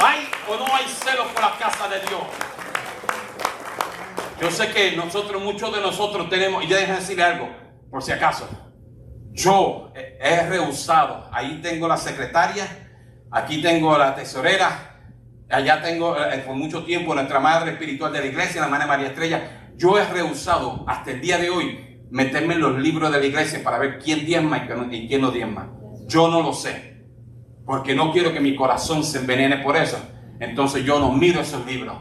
¿Hay o no hay celo por la casa de Dios? Yo sé que muchos de nosotros tenemos, y ya déjenme decirle algo, por si acaso. Yo he rehusado. Ahí tengo la secretaria, aquí tengo la tesorera, allá tengo por mucho tiempo nuestra madre espiritual de la iglesia, la hermana María Estrella. Yo he rehusado hasta el día de hoy meterme en los libros de la iglesia para ver quién diezma y quién no diezma. Yo no lo sé, porque no quiero que mi corazón se envenene por eso. Entonces yo no miro esos libros.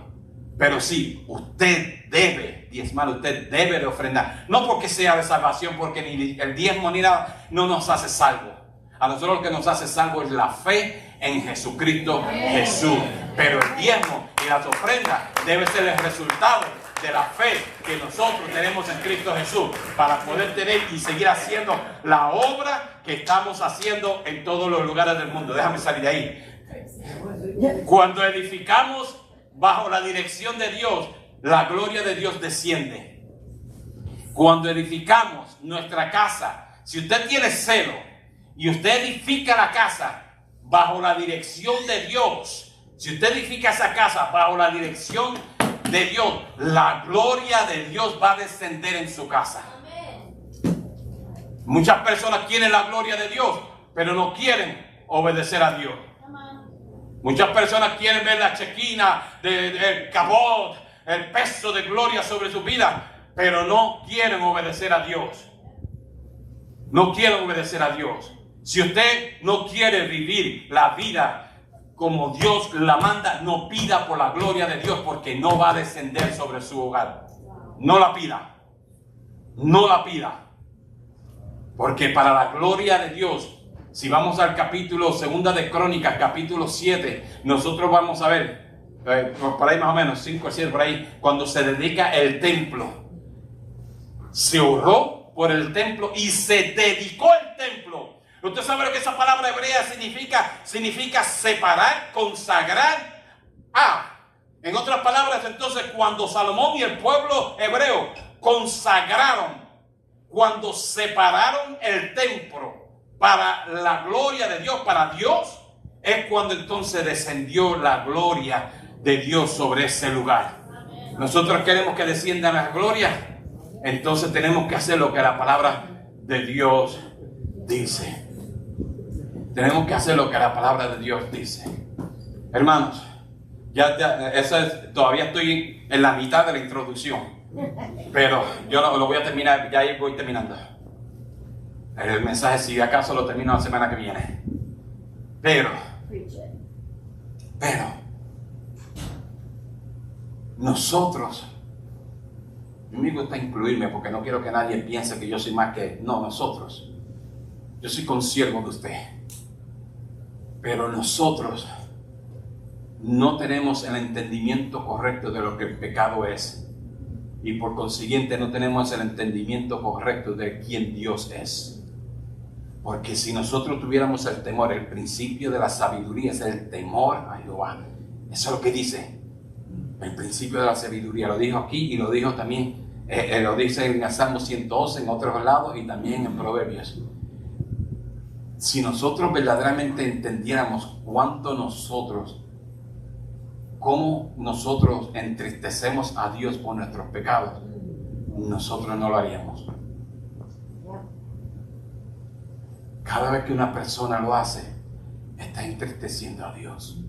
Pero sí, usted debe diezmar, usted debe de ofrendar. No porque sea de salvación, porque ni el diezmo ni nada no nos hace salvo. A nosotros lo que nos hace salvo es la fe en Jesucristo Jesús. Pero el diezmo y las ofrendas debe ser el resultado de la fe que nosotros tenemos en Cristo Jesús, para poder tener y seguir haciendo la obra que estamos haciendo en todos los lugares del mundo. Déjame salir de ahí. Cuando edificamos bajo la dirección de Dios, la gloria de Dios desciende. Cuando edificamos nuestra casa, si usted tiene celo y usted edifica la casa bajo la dirección de Dios, si usted edifica esa casa bajo la dirección de Dios, la gloria de Dios va a descender en su casa. Muchas personas quieren la gloria de Dios, pero no quieren obedecer a Dios. Muchas personas quieren ver la chequina, el cabot, el peso de gloria sobre su vida, pero no quieren obedecer a Dios. No quieren obedecer a Dios. Si usted no quiere vivir la vida como Dios la manda, no pida por la gloria de Dios, porque no va a descender sobre su hogar. No la pida. No la pida. Porque para la gloria de Dios, si vamos al capítulo 2 de Crónicas, capítulo 7, nosotros vamos a ver, por ahí más o menos, 5 o 7 por ahí, cuando se dedica el templo. Se oró por el templo y se dedicó el templo. Usted sabe lo que esa palabra hebrea significa. Significa separar, consagrar. En otras palabras, entonces, cuando Salomón y el pueblo hebreo consagraron, cuando separaron el templo para la gloria de Dios, para Dios, es cuando entonces descendió la gloria de Dios sobre ese lugar. Nosotros queremos que descienda la gloria, entonces tenemos que hacer lo que la palabra de Dios dice. Tenemos que hacer lo que la palabra de Dios dice. Hermanos, todavía estoy en la mitad de la introducción, pero yo lo voy a terminar, ya voy terminando. El mensaje, si acaso, lo termino la semana que viene. Pero nosotros, no me gusta incluirme porque no quiero que nadie piense que yo soy más que... No, nosotros. Yo soy consiervo de usted. Pero nosotros no tenemos el entendimiento correcto de lo que el pecado es. Y por consiguiente no tenemos el entendimiento correcto de quién Dios es. Porque si nosotros tuviéramos el temor, el principio de la sabiduría es el temor a Jehová. Eso es lo que dice. El principio de la sabiduría. Lo dijo aquí y lo dijo también. Lo dice en el Salmo 111, en otros lados y también en Proverbios. Si nosotros verdaderamente entendiéramos cómo nosotros entristecemos a Dios por nuestros pecados, nosotros no lo haríamos. Cada vez que una persona lo hace, está entristeciendo a Dios.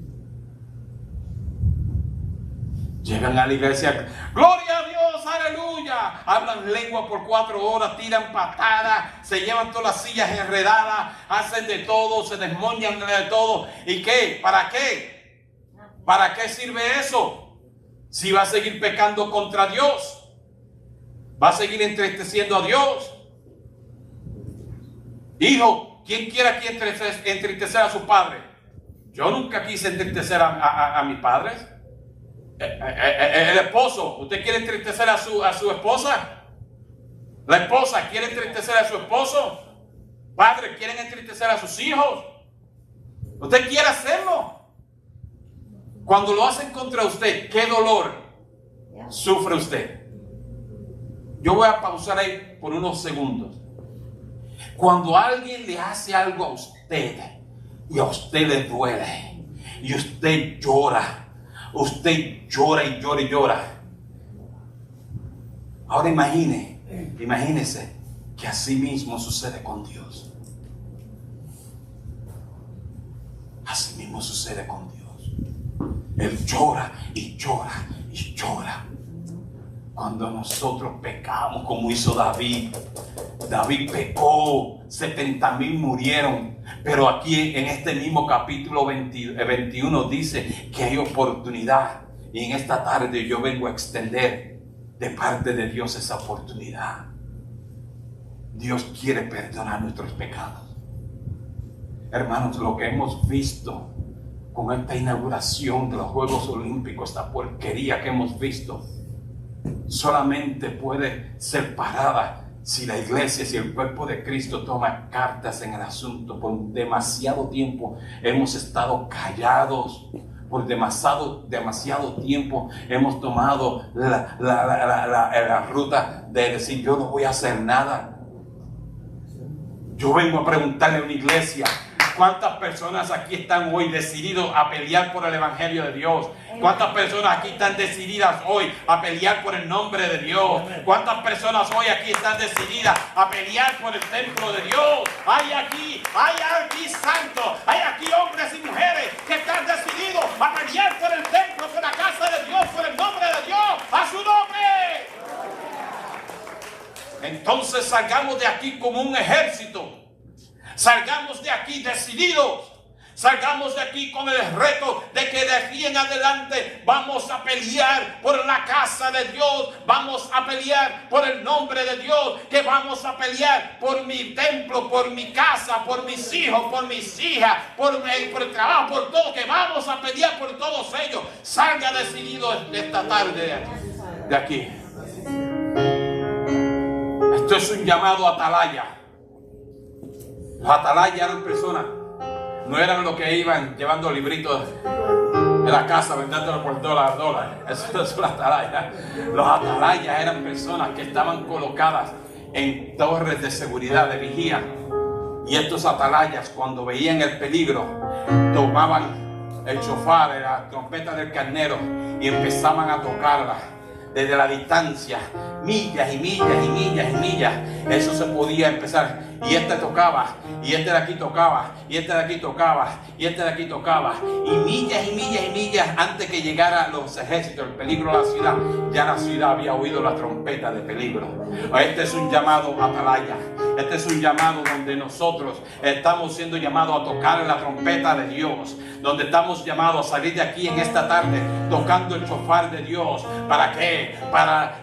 Llegan a la iglesia, ¡gloria a Dios, aleluya! Hablan lengua por 4 horas, tiran patadas, se llevan todas las sillas enredadas, hacen de todo, se desmoñan de todo. ¿Y qué? ¿Para qué? ¿Para qué sirve eso? Si va a seguir pecando contra Dios, va a seguir entristeciendo a Dios. Hijo, ¿quién quiere aquí entristecer a su padre? Yo nunca quise entristecer a mis padres. El esposo, ¿usted quiere entristecer a su esposa? La esposa quiere entristecer a su esposo. Padres quieren entristecer a sus hijos. ¿Usted quiere hacerlo? Cuando lo hacen contra usted, ¿qué dolor sufre usted? Yo voy a pausar ahí por unos segundos. Cuando alguien le hace algo a usted y a usted le duele y usted llora y llora y llora, Ahora imagínese que así mismo sucede con Dios. Así mismo sucede con Dios. Él llora y llora y llora. Cuando nosotros pecamos, como hizo David. David pecó, 70,000 murieron. Pero aquí en este mismo capítulo 21 dice que hay oportunidad. Y en esta tarde yo vengo a extender de parte de Dios esa oportunidad. Dios quiere perdonar nuestros pecados. Hermanos, lo que hemos visto con esta inauguración de los Juegos Olímpicos, esta porquería que hemos visto, solamente puede ser parada si la iglesia, si el cuerpo de Cristo toma cartas en el asunto. Por demasiado tiempo hemos estado callados. Por demasiado tiempo hemos tomado la ruta de decir: yo no voy a hacer nada. Yo vengo a preguntarle a una iglesia: ¿cuántas personas aquí están hoy decididos a pelear por el Evangelio de Dios? ¿Cuántas personas aquí están decididas hoy a pelear por el nombre de Dios? ¿Cuántas personas hoy aquí están decididas a pelear por el templo de Dios? Hay aquí santos, hay aquí hombres y mujeres que están decididos a pelear por el templo, por la casa de Dios, por el nombre de Dios, a su nombre. Entonces salgamos de aquí como un ejército. Salgamos de aquí decididos. Salgamos de aquí con el reto de que de aquí en adelante vamos a pelear por la casa de Dios. Vamos a pelear por el nombre de Dios. Que vamos a pelear por mi templo, por mi casa, por mis hijos, por mis hijas, por el trabajo, por todo. Que vamos a pelear por todos ellos. Salga decidido esta tarde de aquí. Esto es un llamado a atalaya. Los atalayas eran personas, no eran los que iban llevando libritos de la casa vendiéndolos por $1. Eso no es una atalaya. Los atalayas eran personas que estaban colocadas en torres de seguridad, de vigía. Y estos atalayas, cuando veían el peligro, tomaban el shofar, la trompeta del carnero, y empezaban a tocarla desde la distancia, millas y millas y millas y millas. Eso se podía empezar. Y este tocaba, y este de aquí tocaba, y este de aquí tocaba, y este de aquí tocaba. Y millas y millas y millas antes que llegaran los ejércitos, el peligro de la ciudad, ya la ciudad había oído la trompeta de peligro. Este es un llamado a atalaya. Este es un llamado donde nosotros estamos siendo llamados a tocar la trompeta de Dios. Donde estamos llamados a salir de aquí en esta tarde tocando el shofar de Dios. ¿Para qué? Para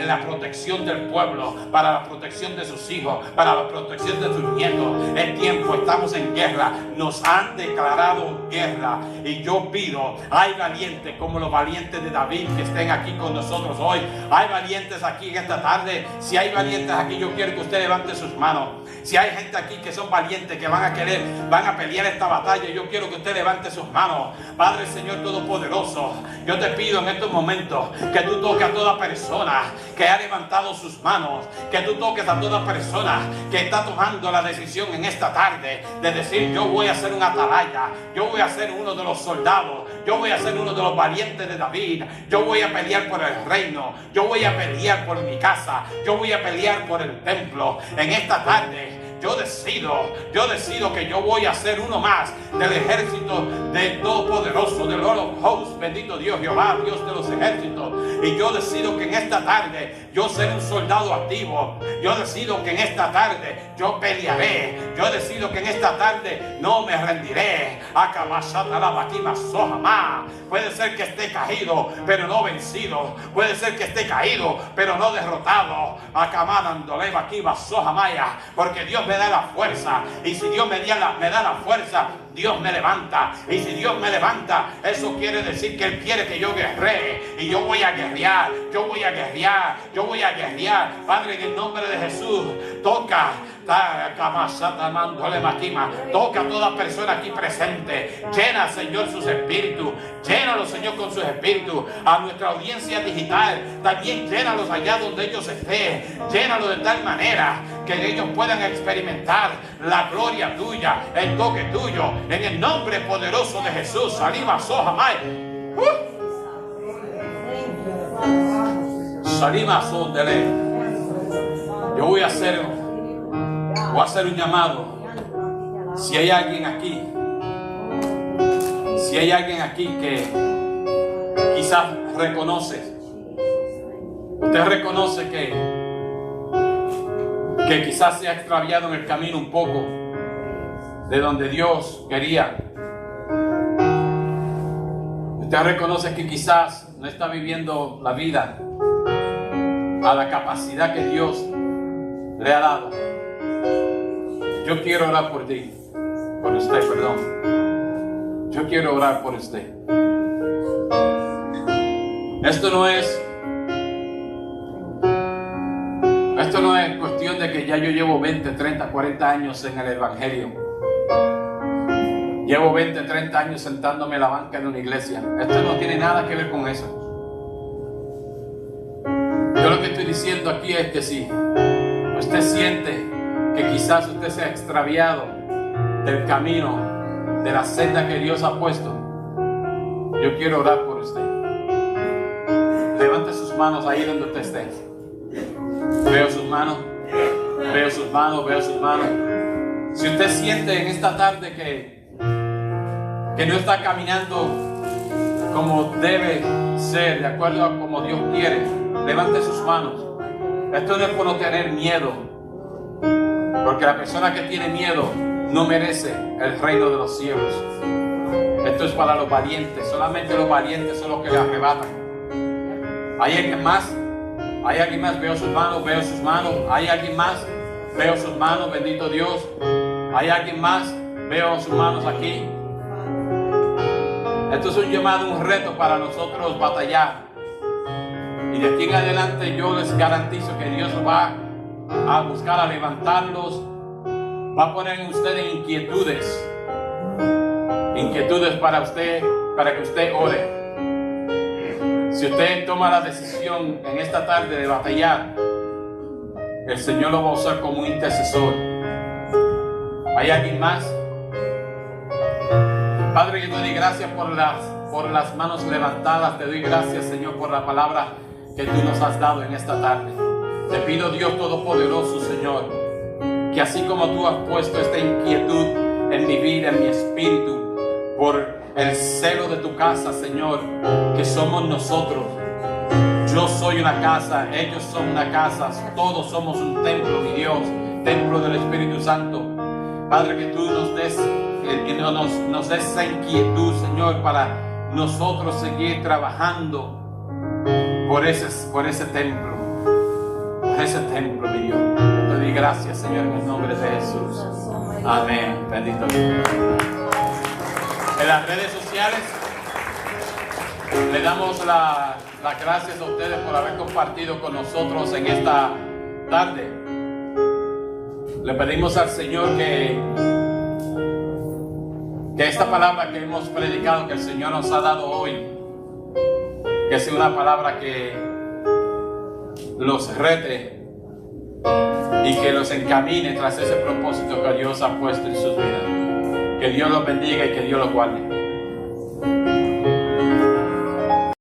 la protección del pueblo, para la protección de sus hijos, para la protección de sus nietos. Es tiempo, estamos en guerra. Nos han declarado guerra. Y yo pido, hay valientes como los valientes de David que estén aquí con nosotros hoy. Hay valientes aquí en esta tarde. Si hay valientes aquí, yo quiero que usted levante sus manos. Si hay gente aquí que son valientes, que van a pelear esta batalla, yo quiero que usted levante sus manos. Padre, Señor Todopoderoso, yo te pido en estos momentos que tú toques a toda persona que ha levantado sus manos, que tú toques a toda persona que está tomando la decisión en esta tarde de decir: yo voy a ser un atalaya, yo voy a ser uno de los soldados, yo voy a ser uno de los valientes de David, yo voy a pelear por el reino, yo voy a pelear por mi casa, yo voy a pelear por el templo. En esta tarde yo decido que yo voy a ser uno más del ejército del Todopoderoso, del Lord of Hosts, bendito Dios, Jehová, Dios de los ejércitos. Y yo decido que en esta tarde yo seré un soldado activo. Yo decido que en esta tarde yo pelearé. Yo decido que en esta tarde no me rendiré. Puede ser que esté caído, pero no vencido. Puede ser que esté caído, pero no derrotado. Porque Dios me da la fuerza. Y si Dios me da la fuerza, Dios me levanta. Y si Dios me levanta, eso quiere decir que Él quiere que yo guerree. Y yo voy a guerrear, yo voy a guerrear, yo voy a guerrear. Padre, en el nombre de Jesús, toca a toda persona aquí presente. Llena, Señor, sus espíritus. Llénalos, Señor, con sus espíritus. A nuestra audiencia digital también llénalos allá donde ellos estén. Llénalos de tal manera que ellos puedan experimentar la gloria tuya, el toque tuyo, en el nombre poderoso de Jesús. Salima Sohamai. Salima son de ley. Yo voy a hacer un llamado. Si hay alguien aquí que quizás usted reconoce que quizás se ha extraviado en el camino un poco de donde Dios quería. Usted reconoce que quizás no está viviendo la vida a la capacidad que Dios le ha dado. Yo quiero orar por ti, por usted, perdón. Yo quiero orar por usted. Esto no es cuestión de que ya yo llevo 20, 30, 40 años en el Evangelio. Llevo 20, 30 años sentándome en la banca de una iglesia. Esto no tiene nada que ver con eso. Yo lo que estoy diciendo aquí es que si usted siente que quizás usted se ha extraviado del camino, de la senda que Dios ha puesto, yo quiero orar por usted. Levante sus manos ahí donde usted esté. Veo sus manos, veo sus manos, veo sus manos. Si usted siente en esta tarde que no está caminando como debe ser, de acuerdo a como Dios quiere, levante sus manos. Esto no es por no tener miedo, porque la persona que tiene miedo no merece el reino de los cielos. Esto es para los valientes. Solamente los valientes son los que le arrebatan. ¿Hay alguien más? ¿Hay alguien más? Veo sus manos, veo sus manos. ¿Hay alguien más? Veo sus manos, bendito Dios. ¿Hay alguien más? Veo sus manos aquí. Esto es un llamado, un reto para nosotros batallar. Y de aquí en adelante yo les garantizo que Dios va a buscar a levantarlos. Va a poner en ustedes inquietudes para usted, para que usted ore. Si usted toma la decisión en esta tarde de batallar, el Señor lo va a usar como un intercesor. ¿Hay alguien más? Padre, yo te doy gracias por las manos levantadas. Te doy gracias, Señor, por la palabra que tú nos has dado en esta tarde. Te pido, Dios Todopoderoso, Señor, que así como tú has puesto esta inquietud en mi vida, en mi espíritu, por el celo de tu casa, Señor, que somos nosotros. Yo soy una casa, ellos son una casa, todos somos un templo, mi Dios, templo del Espíritu Santo. Padre, que tú nos des esa inquietud, Señor, para nosotros seguir trabajando por ese templo, mi Dios. Te doy gracias, Señor, en el nombre de Jesús. Amén. Bendito Dios. En las redes sociales le damos las gracias a ustedes por haber compartido con nosotros en esta tarde. Le pedimos al Señor que esta palabra que hemos predicado, que el Señor nos ha dado hoy, que sea una palabra que los rete y que los encamine tras ese propósito que Dios ha puesto en sus vidas. Que Dios los bendiga y que Dios los guarde.